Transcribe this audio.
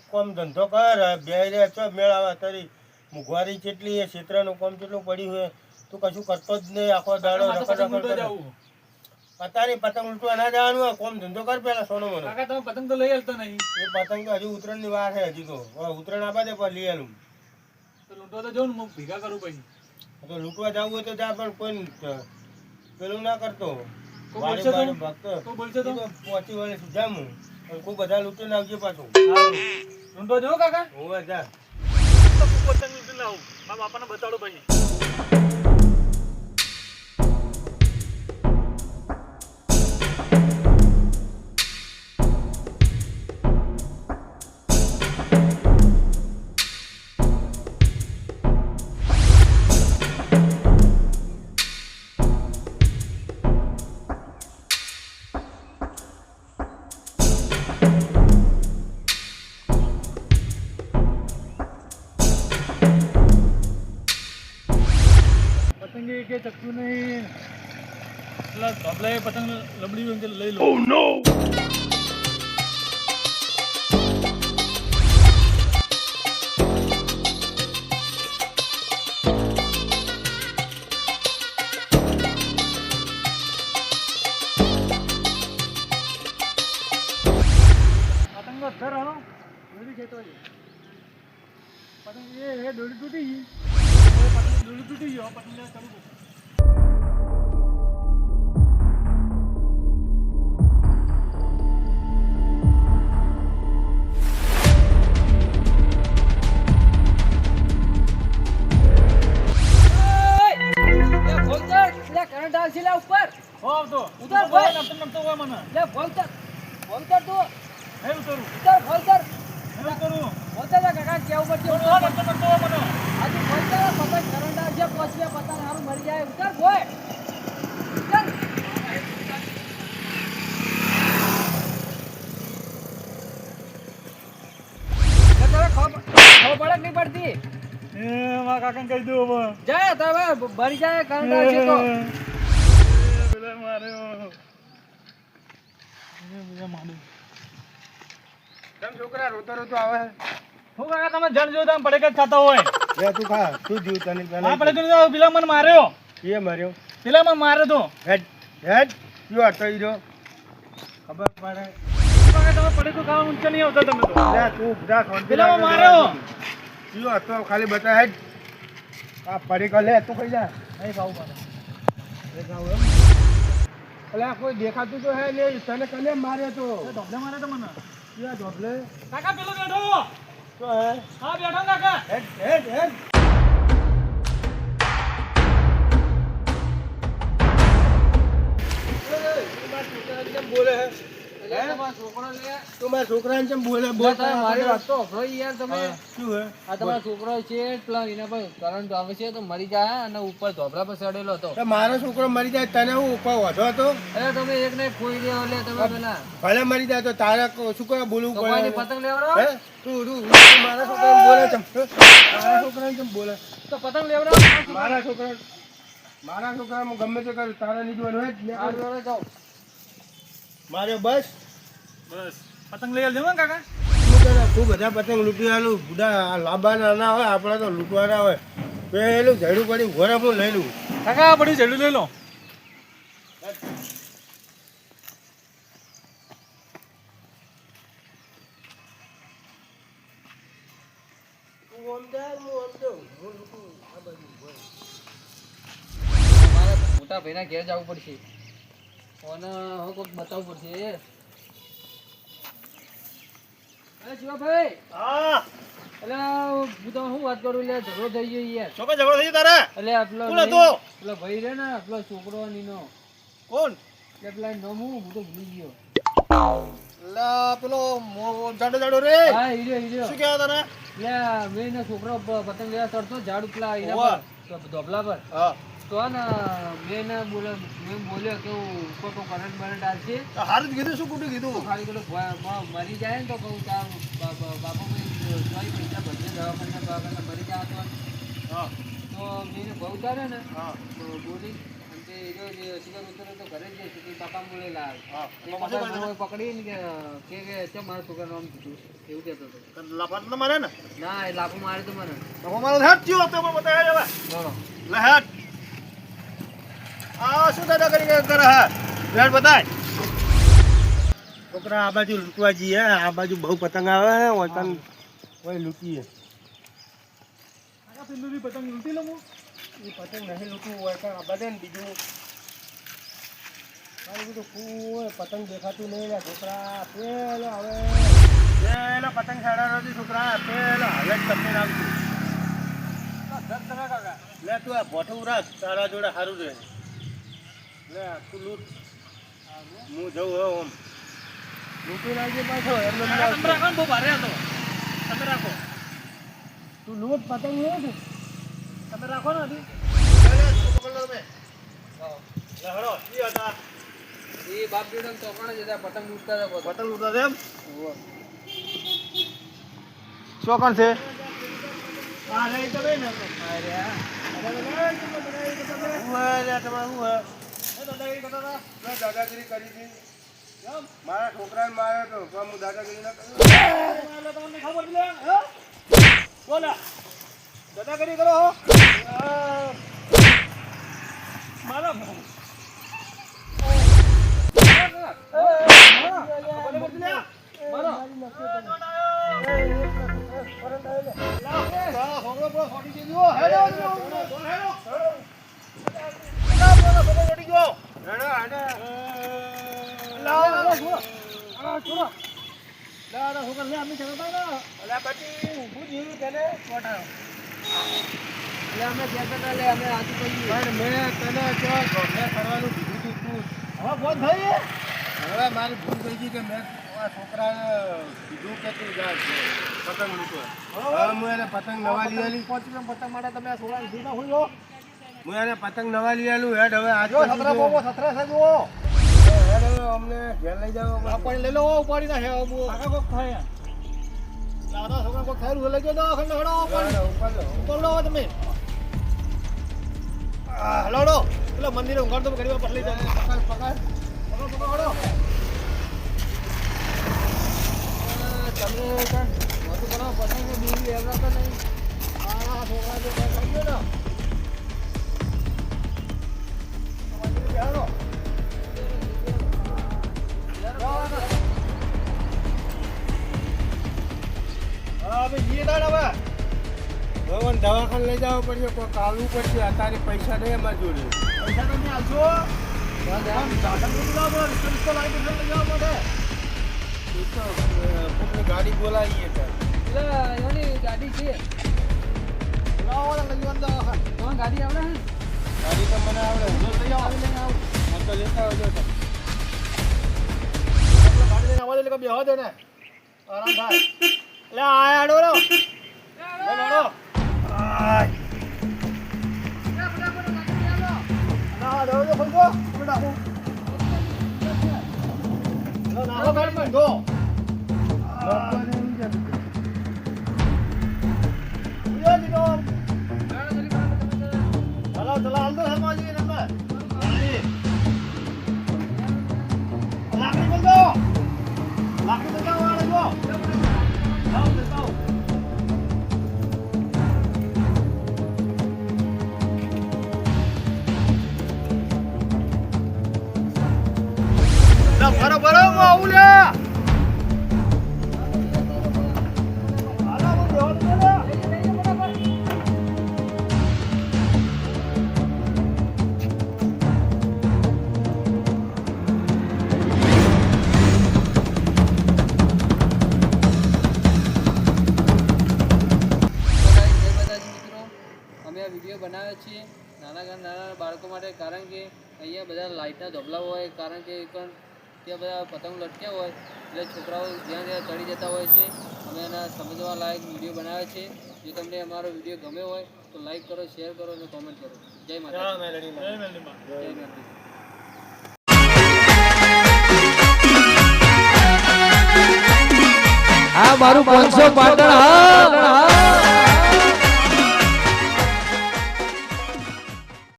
કોમ ધંધો કર બે છો મેળાવા તારી મુઘવારી કેટલી ક્ષેત્રનું કોમ કેટલું પડ્યું હોય તું કશું કરતો જ નહીં આખો દાડો રખડ કરે પતાની પતંગ લૂંટવા ના જવાનું હોય કોમ ધંધો કર પેલા સોનો મને કાકા તમે પતંગ તો લઈ આવતા નહીં એ પતંગ તો હજુ ઉત્તરાયણ ની વાર છે હજી તો ઉત્તરાયણ આપા દે પણ લઈ આલું તો લૂંટવા તો જાઉં ને હું ભેગા કરું પછી તો લૂંટવા જવું હોય તો જા પણ કોઈ પેલું ના કરતો બોલશે તો ભક્ત બોલશે તો પહોંચી વળે જામું પણ ખૂબ બધા લૂંટીને આવજે પાછું લૂંટવા જાઓ કાકા હોવે જા તો પતંગ લૂંટીને આવું મારા બાપાને બતાડો પછી પતંગ કે ચક્કુ નહીં પેલા ધોબલાએ પતંગ લબડી હોય કે લઈ લો ઓહ નો પતંગ તો સર હાલો દોરી ખેતો પતંગ એ દોરી તૂટી ગઈ પતંગ દોરી તૂટી ગયો પતંગ લે ચાલુ કાકા કહી દઉં હવે જાય તમે ભરી જાય કરંટ આવશે તો પેલા માર્યો તમ છોકરા રોતો રોતો આવે હું કાકા તમે જણ જો તમે પડે ખાતા હોય લે તું ખા તું જીવ તને હા પડે તો પેલા મને માર્યો એ માર્યો પેલા મને માર્યો તો હેડ હેડ યો અટઈ રહ્યો ખબર પડે કાકા તમે પડે તો ખાવા ઊંચા નહીં આવતા તમે તો લે તું બધા ખોન પેલા મને માર્યો યો હતો ખાલી બતા હેડ આ પડી ક લે તું કઈ જા નહીં ખાવું પડે એ ખાવ એમ અલા કોઈ દેખાતું તો હે લે તને કને માર્યો તો ધોબલે મારે તો મને યા ઢોબલે કાકા પેલો બેઠો તો હે હા બેઠો કાકા હેડ હેડ હેડ બોલે હે તમારા છોકરાને કેમ બોલે મારી વાત તો અભરો યાર તમે શું હે આ તમારો છોકરો છે પેલા એના પર કરંટ આવે છે તો મરી જાય અને ઉપર ધોબરા પર ચડેલો હતો તો મારો છોકરો મરી જાય તને હું ઉપર વધો હતો અરે તમે એક ને ખોઈ રહ્યો એટલે તમે પેલા ભલે મરી જાય તો તારે શું કરે બોલવું તમારી પડે પતંગ લેવડો હે તું મારા છોકરાને બોલે ચમ મારા છોકરાને કેમ બોલે તો પતંગ લેવડો મારા છોકરા હું ગમે તે કરું તારા નહીં જોવાનું હે આ જાઓ મારે બસ પતંગ લઈ આવજો કાકા તું બધા પતંગ લૂંટી આલું બુડા લાંબા ના હોય આપણે તો લૂંટવાના હોય પેલું ઝેડું પડી ઘોડા હું લઈ લઉં કાકા પડ્યું ઝેડું લઈ લો મારે મોટા ભાઈના ઘેર જવું પડશે અને હું કોઈક બતાવવું પડશે અરે શિવાભાઈ હા એટલે હું તો શું વાત કરું એટલે ઝઘડો થઈ ગયો યાર છોકરા ઝઘડો થઈ તારે એટલે પેલો કોણ હતો? પેલો ભાઈ રે ને પેલો છોકરો નીનો કોણ એટલે પેલા નામ હું તો ભૂલી ગયો લા પેલો જાડો રે હા હીરો શું કહેવા તારે એટલે મેં એનો છોકરો પતંગ લેવા ચડતો ઝાડ ઉપલા ઓવા. એના પર ધોબલા પર હા તો ને મેં બોલ્યો કે ઉપર તો કરંટ બરંટ આવશે હારું જ કીધું શું ખોટું કીધું તો ખાલી પેલો મરી જાય ને તો કહું તાર બાપુ ભાઈ પૈસા બધે દવાખાના મરી જાય તો હા તો મેં બહુ તારે ને હા તો બોલી અને તે એ જો જે સીધો મિત્રો તો ઘરે જ છે કે પાપા મળે લાવ હા પકડીને કે ચમ મારા છોકરાનું નામ કીધું એવું કહેતો હતો લાફાત ન મારે ને ના એ લાફો મારે તો મને તો મારો હેડ થયો તો મને બતાવ્યા હવે બોલો લે હેડ આ શું દાદા કરી કરે હે હેડ બતાય છોકરા આ બાજુ લૂંટવા જઈએ આ બાજુ બહુ પતંગ આવે ઓતન કોઈ લૂંટીએ આ પિલ્લુની પતંગ લૂંટી લઉં એ પતંગ નહીં લૂંટવું હોય પણ આ બધે ને બીજું મારું બધું કોઈ પતંગ દેખાતું નહીં લે છોકરા પેલો હવે પેલો પતંગ સાડા નથી છોકરા પેલો હવે જ તમને આવતું લે તું આ ભોઠું રાખ તારા જોડે સારું રહે લે તું લૂંટ હું જઉં હવે ઓમ લૂંટી નાખજે પાછો એમને તમે રાખો ને બહુ ભારે હતો તમે રાખો તું લૂંટ પતંગ લૂંટ તમે રાખો ને હજી લે હળો ઈ હતા એ બાપ જોડે ચોકણ જ હતા પતંગ લૂંટતા હતા બધા. પતંગ લૂંટા છે એમ ઓહો. શું કોણ છે આ લઈ તો બેન અરે આ. દાદાગીરી કરી હતી મારા છોકરાને માર્યો તો પણ હું દાદાગીરી ના કરું તમને ખબર છે બોલા દાદાગીરી કરો હો મારો અમે કહેતા હતા લે અમે આજુ કહીએ પણ મેં તને જો ઘોડે ફરવાનું કીધું તું હવે ફોન થઈ હવે મારી ભૂલ થઈ ગઈ કે મેં આ છોકરાને કીધું કે તું જા પતંગ લૂંટો હવે હું એને પતંગ નવા લઈ આલી પતંગ માટે તમે આ સોળા લીધું ના હોય હું એને પતંગ નવા લઈ આલું હેડ હવે આજ જો સતરા બોબો સતરા છે જુઓ હેડ હવે અમને ઘેર લઈ જાવ પાણી લઈ લો ઉપાડી ના હે આગળ કોક થાય લાડા છોકરા કોક થયેલું લઈ ગયો ખંડ હડો ઉપરડો તમે હલોડો પેલા મંદિરે ઊંઘાડ તો ઘડી વાર પછી લઈ જાવ પકડ પકડ હડો તમે કાંઈ મોટું બનાવો પતંગ બીજી લેવડાવતા નહીં આ છોકરા જો કાંઈ કરી દો ને મંદિરે બેહાડો હા અમે જઈએ તાણ હવે ભગવાન દવાખાને લઈ જવા પડશે કોઈ કાલવું પડશે અત્યારે પૈસા નહીં અમારી જોડે પૈસા તમે આવશો સાધન બધું લાવો રિક્ષા લાવી લઈ જવા માટે એ તો કોકની ગાડી બોલાવીએ ત્યારે એટલે એની ગાડી છે લાવો લઈ જવા દવાખાને તમારી ગાડી આવડે હે ગાડી તો મને આવડે હું લઈ આવો આવી લઈને આવું આ તો લેતા આવજો તમે ગાડી લઈને આવવા દે કે બેહવા દે ને આરામ થાય એટલે આયા આડો રો આડો આય ના દો દો ખોલ દો તમે નાખો ના નાખો ગાડી માં દો હલો ચલા હાલ દો સમાજી નંબર લાકડી બોલ દો લાકડી બતાવો આડે જો લાવ બતાવો લા ફરો ફરો મો આવું લે આલા મો દેવા દે લા અમે આ વિડીયો બનાવ્યો છીએ નાના બાળકો માટે કારણ કે અહીંયા બધા લાઇટના ધોબલા હોય કારણ કે ત્યાં બધા પતંગ લટક્યા હોય એટલે છોકરાઓ જ્યાં ત્યાં ચડી જતા હોય છે અમે એના સમજવા લાયક વિડીયો બનાવ્યો છે જો તમને અમારો વિડીયો ગમ્યો હોય તો લાઈક કરો શેર કરો અને કોમેન્ટ કરો જય માતા જય મેલડી માં જય માતા આ મારું 500 પાટણ હા